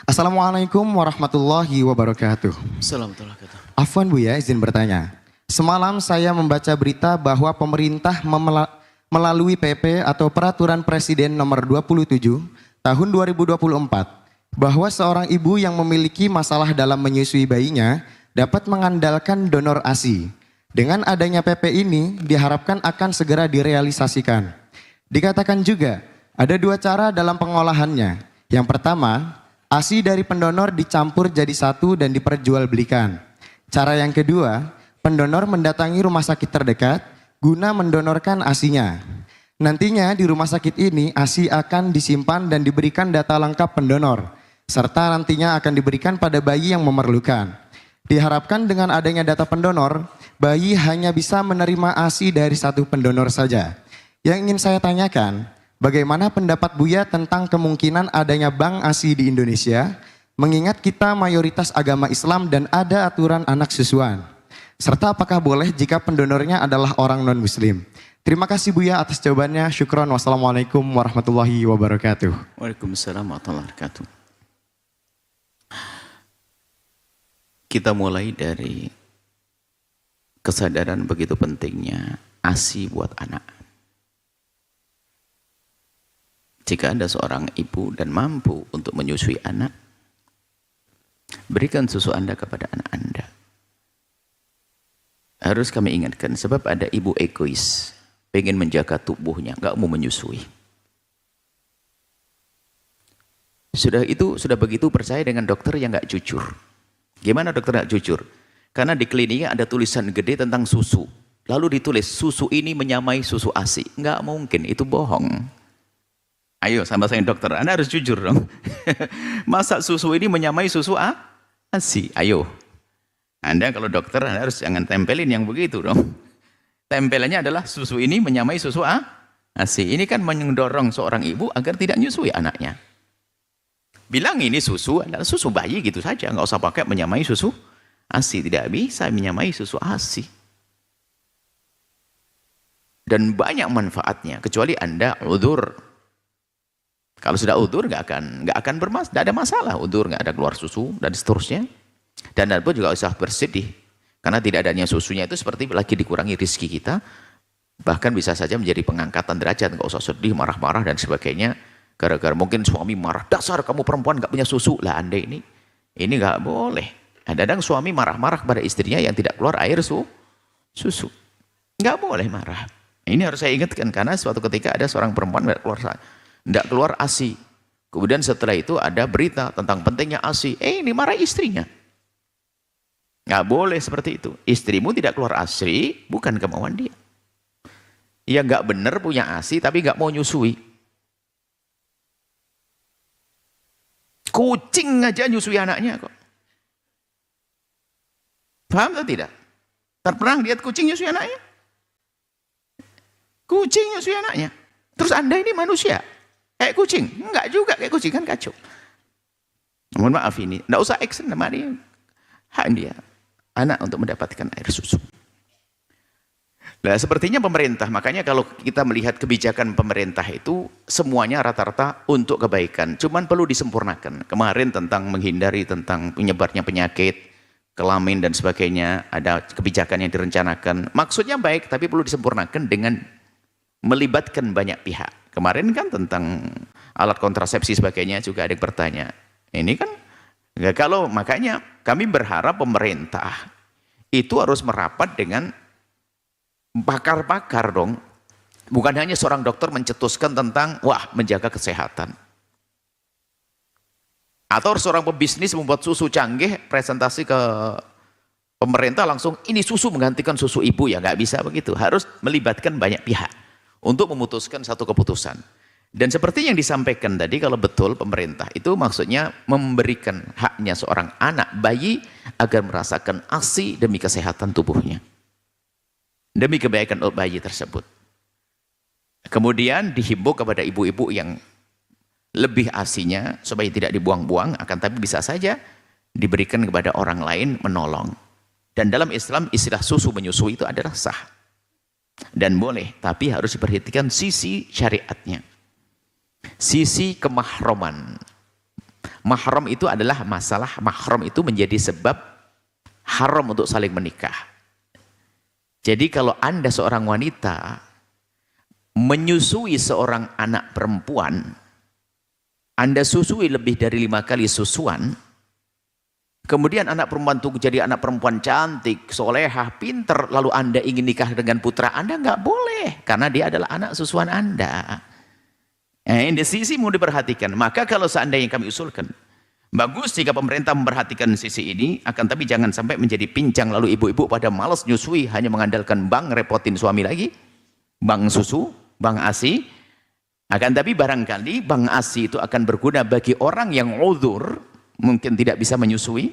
Assalamualaikum warahmatullahi wabarakatuh. Assalamualaikum warahmatullahi wabarakatuh. Afwan Bu ya, izin bertanya. Semalam saya membaca berita bahwa pemerintah melalui PP atau Peraturan Presiden Nomor 27 Tahun 2024 bahwa seorang ibu yang memiliki masalah dalam menyusui bayinya dapat mengandalkan donor ASI. Dengan adanya PP ini diharapkan akan segera direalisasikan. Dikatakan juga ada dua cara dalam pengolahannya. Yang pertama, ASI dari pendonor dicampur jadi satu dan diperjualbelikan. Cara yang kedua, pendonor mendatangi rumah sakit terdekat guna mendonorkan ASI-nya. Nantinya di rumah sakit ini ASI akan disimpan dan diberikan data lengkap pendonor, serta nantinya akan diberikan pada bayi yang memerlukan. Diharapkan dengan adanya data pendonor, bayi hanya bisa menerima ASI dari satu pendonor saja. Yang ingin saya tanyakan, bagaimana pendapat Buya tentang kemungkinan adanya bank ASI di Indonesia, mengingat kita mayoritas agama Islam dan ada aturan anak susuan? Serta apakah boleh jika pendonornya adalah orang non-muslim? Terima kasih Buya atas jawabannya. Syukron. Wassalamualaikum warahmatullahi wabarakatuh. Waalaikumsalam warahmatullahi wabarakatuh. Kita mulai dari kesadaran begitu pentingnya ASI buat anak. Jika Anda seorang ibu dan mampu untuk menyusui anak, berikan susu Anda kepada anak Anda. Harus kami ingatkan, sebab ada ibu egois, pengen menjaga tubuhnya, nggak mau menyusui. Sudah begitu percaya dengan dokter yang nggak jujur. Gimana dokter nggak jujur? Karena di kliniknya ada tulisan gede tentang susu. Lalu ditulis, susu ini menyamai susu ASI. Nggak mungkin, itu bohong. Ayo sama saya dokter, Anda harus jujur dong. Masa susu ini menyamai susu ASI? Ayo. Anda kalau dokter, Anda harus jangan tempelin yang begitu dong. Tempelannya adalah susu ini menyamai susu ASI. Ini kan mendorong seorang ibu agar tidak menyusui anaknya. Bilang ini susu adalah susu bayi gitu saja, nggak usah pakai menyamai susu ASI. Tidak bisa menyamai susu ASI. Dan banyak manfaatnya, kecuali Anda udzur. Kalau sudah udzur nggak akan tidak ada masalah. Udzur nggak ada keluar susu dan seterusnya. Dan Anda pun juga usah bersedih, karena tidak adanya susunya itu seperti lagi dikurangi rezeki kita. Bahkan bisa saja menjadi pengangkatan derajat. Nggak usah sedih, marah-marah dan sebagainya. Gara-gara mungkin suami marah, dasar kamu perempuan nggak punya susu. Lah Anda ini nggak boleh. Kadang-kadang suami marah-marah kepada istrinya yang tidak keluar air susu. Nggak boleh marah. Ini harus saya ingatkan, karena suatu ketika ada seorang perempuan tidak keluar ASI. Kemudian setelah itu ada berita tentang pentingnya ASI. Ini marah istrinya. Nggak boleh seperti itu. Istrimu tidak keluar ASI, bukan kemauan dia. Ia nggak benar punya ASI, tapi nggak mau nyusui. Kucing aja nyusui anaknya kok. Paham atau tidak? Pernah lihat kucing nyusui anaknya? Kucing nyusui anaknya. Terus Anda ini manusia? Kayak kucing? Enggak juga kayak kucing, kan kacau. Mohon maaf ini, enggak usah action sama dia. Hak dia, anak untuk mendapatkan air susu. Nah, sepertinya pemerintah, makanya kalau kita melihat kebijakan pemerintah itu semuanya rata-rata untuk kebaikan, cuman perlu disempurnakan. Kemarin tentang menghindari tentang penyebarnya penyakit, kelamin dan sebagainya, ada kebijakan yang direncanakan. Maksudnya baik, tapi perlu disempurnakan dengan melibatkan banyak pihak. Kemarin kan tentang alat kontrasepsi sebagainya juga ada yang bertanya. Ini kan makanya kami berharap pemerintah itu harus merapat dengan pakar-pakar dong. Bukan hanya seorang dokter mencetuskan tentang menjaga kesehatan. Atau seorang pebisnis membuat susu canggih, presentasi ke pemerintah langsung ini susu menggantikan susu ibu, ya nggak bisa begitu. Harus melibatkan banyak pihak untuk memutuskan satu keputusan. Dan seperti yang disampaikan tadi, kalau betul pemerintah itu maksudnya memberikan haknya seorang anak bayi agar merasakan ASI demi kesehatan tubuhnya, demi kebaikan bayi tersebut. Kemudian dihimbau kepada ibu-ibu yang lebih ASInya supaya tidak dibuang-buang, akan tapi bisa saja diberikan kepada orang lain menolong. Dan dalam Islam istilah susu menyusui itu adalah sah dan boleh, tapi harus diperhatikan sisi syariatnya, sisi kemahroman. Mahram itu adalah masalah, mahram itu menjadi sebab haram untuk saling menikah. Jadi kalau Anda seorang wanita menyusui seorang anak perempuan, Anda susui lebih dari 5 kali susuan, kemudian anak perempuan itu jadi anak perempuan cantik, solehah, pinter, lalu Anda ingin nikah dengan putra Anda, nggak boleh, karena dia adalah anak susuan Anda. Ini sisi mau diperhatikan. Maka kalau seandainya kami usulkan, bagus jika pemerintah memperhatikan sisi ini, akan tapi jangan sampai menjadi pincang, lalu ibu-ibu pada malas nyusui, hanya mengandalkan bank, repotin suami lagi, bank susu, bank ASI. Akan tapi barangkali bank ASI itu akan berguna bagi orang yang uzur, mungkin tidak bisa menyusui.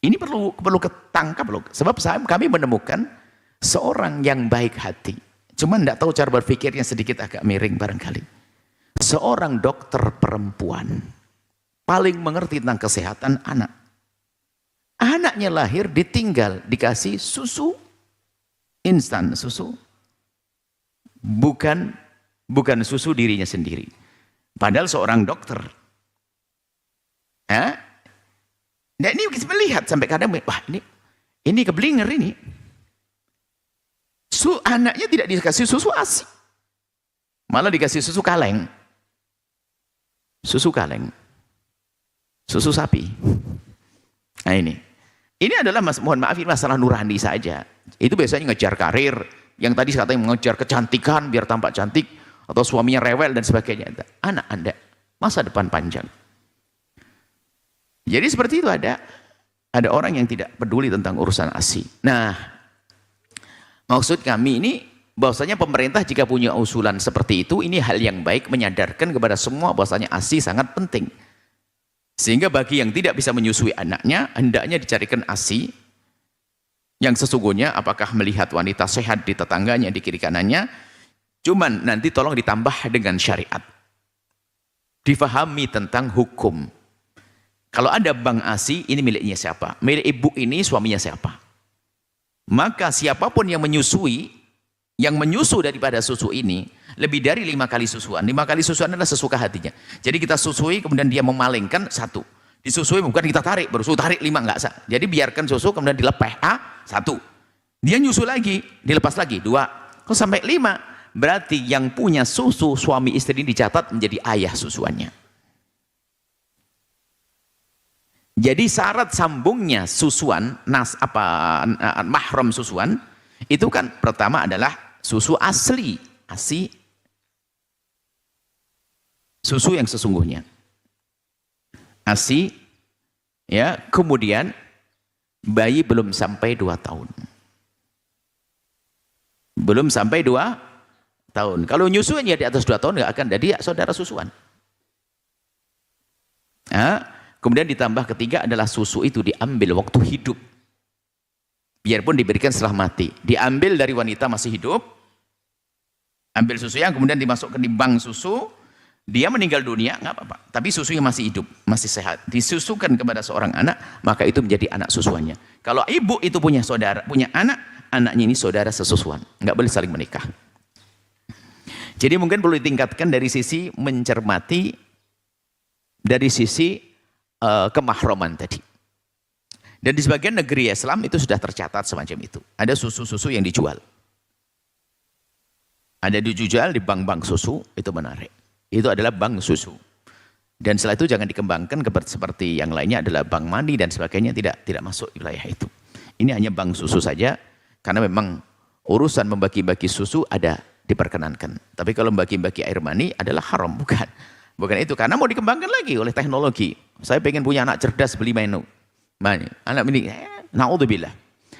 Ini perlu ketangkap loh. Sebab kami menemukan seorang yang baik hati, cuman tidak tahu cara berpikirnya sedikit agak miring barangkali. Seorang dokter perempuan paling mengerti tentang kesehatan anak. Anaknya lahir ditinggal dikasih susu instan, susu bukan susu dirinya sendiri. Padahal seorang dokter. Nah ini kita melihat sampai kadang, wah ini keblinger ini. Anaknya tidak dikasih susu ASI, malah dikasih susu kaleng. Susu kaleng, susu sapi. Nah ini adalah mohon maaf, ini masalah nurani saja. Itu biasanya ngejar karir, yang tadi katanya mengejar kecantikan biar tampak cantik, atau suaminya rewel dan sebagainya. Anak Anda masa depan panjang. Jadi seperti itu, ada orang yang tidak peduli tentang urusan ASI. Nah, maksud kami ini bahwasanya pemerintah jika punya usulan seperti itu, ini hal yang baik, menyadarkan kepada semua bahwasanya ASI sangat penting. Sehingga bagi yang tidak bisa menyusui anaknya, hendaknya dicarikan ASI yang sesungguhnya, apakah melihat wanita sehat di tetangganya, di kiri kanannya, cuman nanti tolong ditambah dengan syariat. Difahami tentang hukum. Kalau ada bank ASI, ini miliknya siapa? Milik ibu ini, suaminya siapa? Maka siapapun yang menyusui, yang menyusu daripada susu ini, lebih dari 5 kali susuan. 5 kali susuan adalah sesuka hatinya. Jadi kita susui, kemudian dia memalingkan 1. Disusui bukan kita tarik, baru tarik 5, enggak sah. Jadi biarkan susu, kemudian dilepeh, 1. Dia nyusu lagi, dilepas lagi, 2. Kalau sampai 5, berarti yang punya susu suami istri ini dicatat menjadi ayah susuannya. Jadi syarat sambungnya susuan, mahram susuan, itu kan pertama adalah susu asli, ASI, susu yang sesungguhnya, ASI, ya. Kemudian bayi belum sampai 2 tahun, belum sampai 2 tahun. Kalau nyusunya di atas 2 tahun nggak akan jadi saudara susuan. Kemudian ditambah ketiga adalah susu itu diambil waktu hidup, biarpun diberikan setelah mati. Diambil dari wanita masih hidup, ambil susu yang kemudian dimasukkan di bank susu, dia meninggal dunia nggak apa-apa, tapi susunya masih hidup, masih sehat, disusukan kepada seorang anak, maka itu menjadi anak susuannya. Kalau ibu itu punya saudara, punya anak, anaknya ini saudara sesusuan, nggak boleh saling menikah. Jadi mungkin perlu ditingkatkan dari sisi mencermati, dari sisi kemahroman tadi. Dan di sebagian negeri Islam itu sudah tercatat semacam itu. Ada susu-susu yang dijual. Ada dijual di bank-bank susu, itu menarik. Itu adalah bank susu. Dan setelah itu jangan dikembangkan seperti yang lainnya adalah bank mani dan sebagainya, tidak masuk wilayah itu. Ini hanya bank susu saja, karena memang urusan membagi-bagi susu ada diperkenankan. Tapi kalau membagi-bagi air mani adalah haram, bukan. Bukan itu, karena mau dikembangkan lagi oleh teknologi. Saya pengen punya anak cerdas, beli menu. Anak ini, naudzubillah.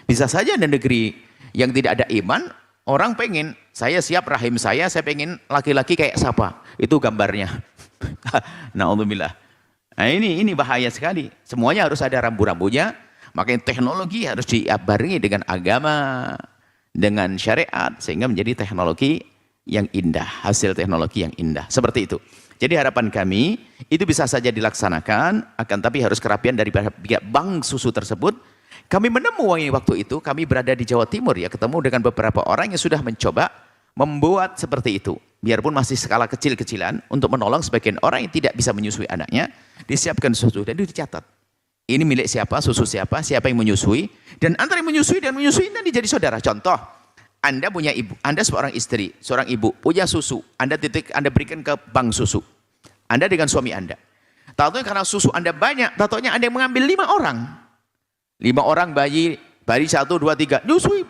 Bisa saja ada negeri yang tidak ada iman, orang pengen, saya siap rahim saya pengen laki-laki kayak siapa? Itu gambarnya. Naudzubillah. Nah ini bahaya sekali. Semuanya harus ada rambu-rambunya. Makanya teknologi harus dibarengi dengan agama, dengan syariat, sehingga menjadi teknologi yang indah, hasil teknologi yang indah. Seperti itu. Jadi harapan kami, itu bisa saja dilaksanakan, akan tapi harus kerapian dari bank susu tersebut. Kami menemui waktu itu, kami berada di Jawa Timur ya, ketemu dengan beberapa orang yang sudah mencoba membuat seperti itu. biarpun masih skala kecil-kecilan, untuk menolong sebagian orang yang tidak bisa menyusui anaknya, disiapkan susu dan itu dicatat. Ini milik siapa, susu siapa, siapa yang menyusui, dan antara yang menyusui dan menyusui nanti jadi saudara. Contoh, Anda punya ibu, Anda seorang istri, seorang ibu, punya susu, Anda berikan ke bank susu. Anda dengan suami Anda. Tahu-tahu karena susu Anda banyak, tahu-tahunya Anda yang mengambil 5 orang. 5 orang bayi 1, 2, 3, nyusui.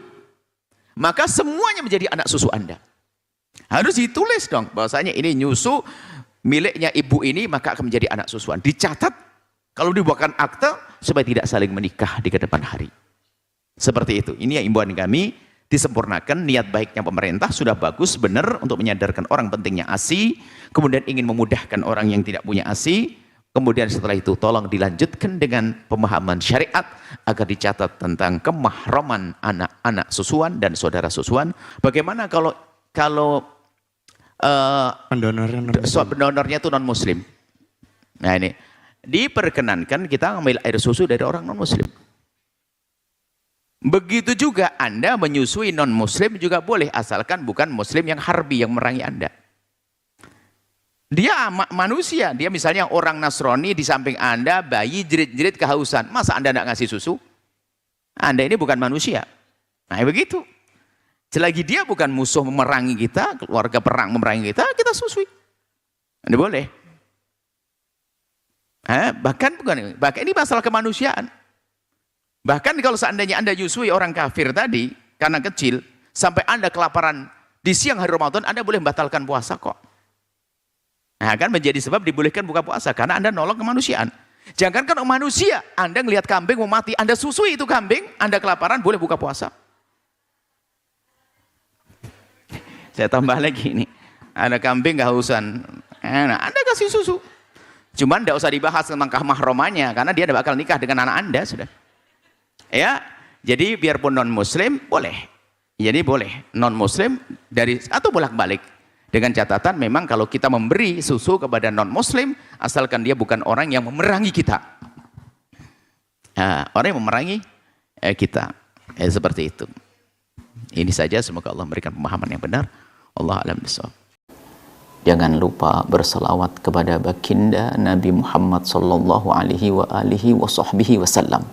Maka semuanya menjadi anak susu Anda. Harus ditulis dong, bahwasanya ini nyusu miliknya ibu ini, maka akan menjadi anak susuan. Dicatat, kalau dibuatkan akte, supaya tidak saling menikah di kedepan hari. Seperti itu. Ini yang imbauan kami, disempurnakan. Niat baiknya pemerintah sudah bagus, benar, untuk menyadarkan orang pentingnya ASI, kemudian ingin memudahkan orang yang tidak punya ASI, kemudian setelah itu tolong dilanjutkan dengan pemahaman syariat, agar dicatat tentang kemahraman anak-anak susuan dan saudara susuan. Bagaimana kalau pendonornya itu non muslim. Nah ini diperkenankan kita mengambil air susu dari orang non muslim. Begitu juga Anda menyusui non muslim juga boleh, asalkan bukan muslim yang harbi yang memerangi Anda. Dia manusia, dia misalnya orang Nasrani, di samping Anda bayi jerit-jerit kehausan, masa Anda tidak ngasih susu? Anda ini bukan manusia. Nah begitu. Selagi dia bukan musuh memerangi kita, keluarga perang memerangi kita, kita susui. Ini boleh. Bahkan ini masalah kemanusiaan. Bahkan kalau seandainya Anda nyusui orang kafir tadi, karena kecil, sampai Anda kelaparan di siang hari Ramadan, Anda boleh membatalkan puasa kok. Nah, kan menjadi sebab dibolehkan buka puasa, karena Anda nolong kemanusiaan. Jangankan manusia, Anda ngelihat kambing mau mati, Anda susui itu kambing, Anda kelaparan, boleh buka puasa. Saya tambah lagi ini, ada kambing kehausan, nah, Anda kasih susu. Cuman tidak usah dibahas tentang kemahramannya, karena dia tidak bakal nikah dengan anak Anda sudah. Ya, jadi biarpun non Muslim boleh. Jadi boleh non Muslim dari atau bolak-balik. Dengan catatan memang kalau kita memberi susu kepada non Muslim, asalkan dia bukan orang yang memerangi kita. Nah, orang yang memerangi kita. Seperti itu. Ini saja, semoga Allah memberikan pemahaman yang benar. Allah a'lam bishawab. Jangan lupa berselawat kepada baginda Nabi Muhammad sallallahu alaihi wa alihi wa sahbihi wasallam.